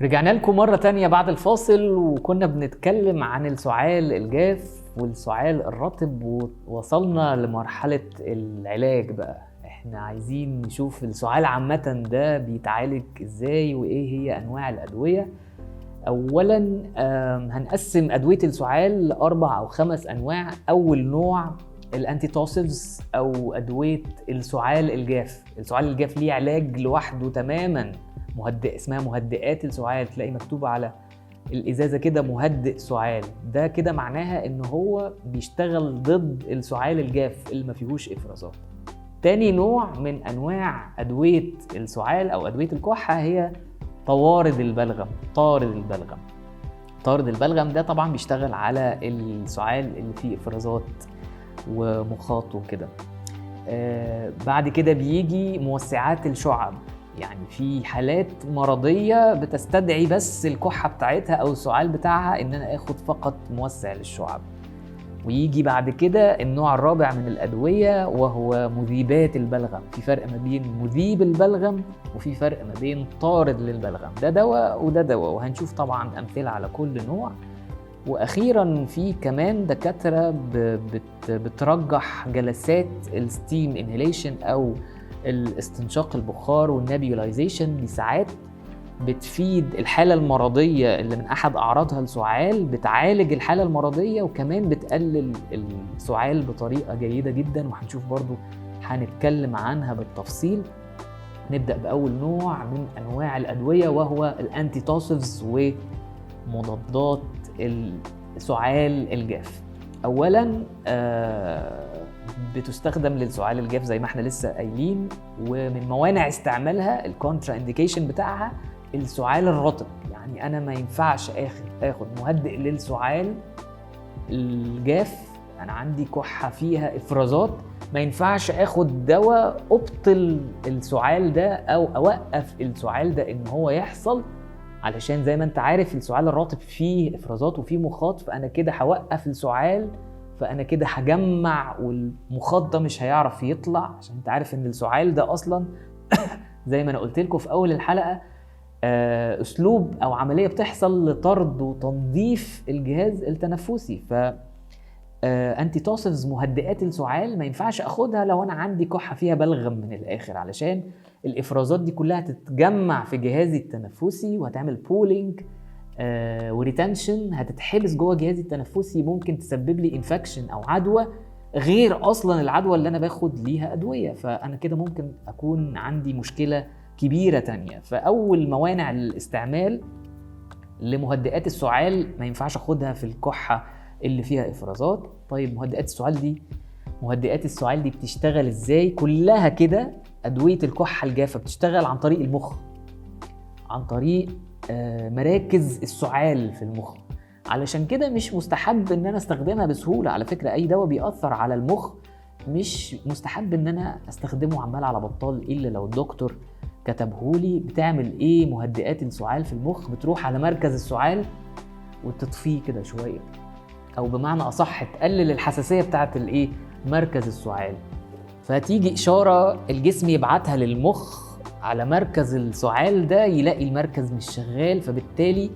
رجعنا لكم مرة تانية بعد الفاصل، وكنا بنتكلم عن السعال الجاف والسعال الرطب، ووصلنا لمرحلة العلاج. بقى احنا عايزين نشوف السعال عامة ده بيتعالج ازاي وايه هي انواع الادوية. اولا هنقسم ادوية السعال لاربع او خمس انواع. اول نوع الانتيتوسيفز او ادوية السعال الجاف. السعال الجاف ليه علاج لوحده تماما، مهدئ، اسمها مهدئات السعال. تلاقي مكتوب على الازازه كده مهدئ سعال، ده كده معناها ان هو بيشتغل ضد السعال الجاف اللي ما فيهوش افرازات. تاني نوع من انواع ادويه السعال او ادويه الكحه هي طوارد البلغم. طارد البلغم ده طبعا بيشتغل على السعال اللي فيه افرازات ومخاط وكده. بعد كده بيجي موسعات الشعب، يعني في حالات مرضية بتستدعي بس الكحة بتاعتها أو السعال بتاعها إن أنا آخد فقط موسع للشعب. ويجي بعد كده النوع الرابع من الأدوية وهو مذيبات البلغم. في فرق ما بين مذيب البلغم وفي فرق ما بين طارد للبلغم. ده دواء وده دواء، وهنشوف طبعا أمثلة على كل نوع. واخيرا في كمان دكاتره بترجح جلسات الستيم انهيليشن او الاستنشاق البخار والنابيولايزيشن. دي ساعات بتفيد الحاله المرضيه اللي من احد اعراضها السعال، بتعالج الحاله المرضيه وكمان بتقلل السعال بطريقه جيده جدا، وهنشوف برضو هنتكلم عنها بالتفصيل. نبدا باول نوع من انواع الادويه وهو الانتيتوسيفز ومضادات السعال الجاف. اولا بتستخدم للسعال الجاف زي ما احنا لسه قايلين، ومن موانع استعمالها الكونترا انديكيشن بتاعها السعال الرطب. يعني انا ما ينفعش اخد مهدئ للسعال الجاف، انا عندي كحه فيها افرازات، ما ينفعش اخد دواء ابطل السعال ده او اوقف السعال ده ان هو يحصل، علشان زي ما انت عارف السعال الرطب فيه افرازات وفيه مخاط، فانا كده هوقف السعال، فانا كده هجمع والمخاط ده مش هيعرف يطلع. عشان انت عارف ان السعال ده اصلا زي ما انا قلت لكم في اول الحلقه اسلوب او عمليه بتحصل لطرد وتنظيف الجهاز التنفسي. ف انتيتوسيفز مهدئات السعال ما ينفعش اخدها لو انا عندي كحه فيها بلغم من الاخر، علشان الافرازات دي كلها تتجمع في جهازي التنفسي وهتعمل بولينج وريتنشن، هتتحبس جوه جهازي التنفسي، ممكن تسبب لي انفكشن او عدوى غير اصلا العدوى اللي انا باخد ليها ادويه، فانا كده ممكن اكون عندي مشكله كبيره تانية. فاول موانع الاستعمال لمهدئات السعال ما ينفعش اخدها في الكحه اللي فيها افرازات. طيب مهدئات السعال دي بتشتغل ازاي؟ كلها كده ادويه الكحه الجافه بتشتغل عن طريق المخ، عن طريق مراكز السعال في المخ. علشان كده مش مستحب ان انا استخدمها بسهوله. على فكره اي دواء بيأثر على المخ مش مستحب ان انا استخدمه عمال على بطال، الا لو الدكتور كتبهولي. بتعمل ايه مهدئات السعال في المخ؟ بتروح على مركز السعال وتطفيه كده شويه، او بمعنى اصح تقلل الحساسيه بتاعه مركز السعال. فتيجي اشاره الجسم يبعتها للمخ على مركز السعال ده، يلاقي المركز مش شغال، فبالتالي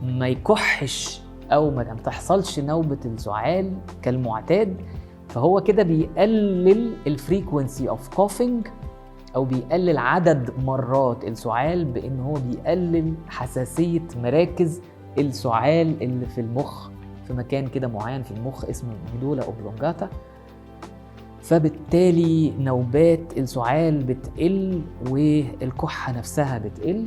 ما يكحش او ما تحصلش نوبه السعال كالمعتاد. فهو كده بيقلل الفريكونسي اوف كوفينج، او بيقلل عدد مرات السعال، بان هو بيقلل حساسيه مراكز السعال اللي في المخ في مكان كده معين في المخ اسمه ميدولا اوبلونجاتا. فبالتالي نوبات السعال بتقل والكحة نفسها بتقل.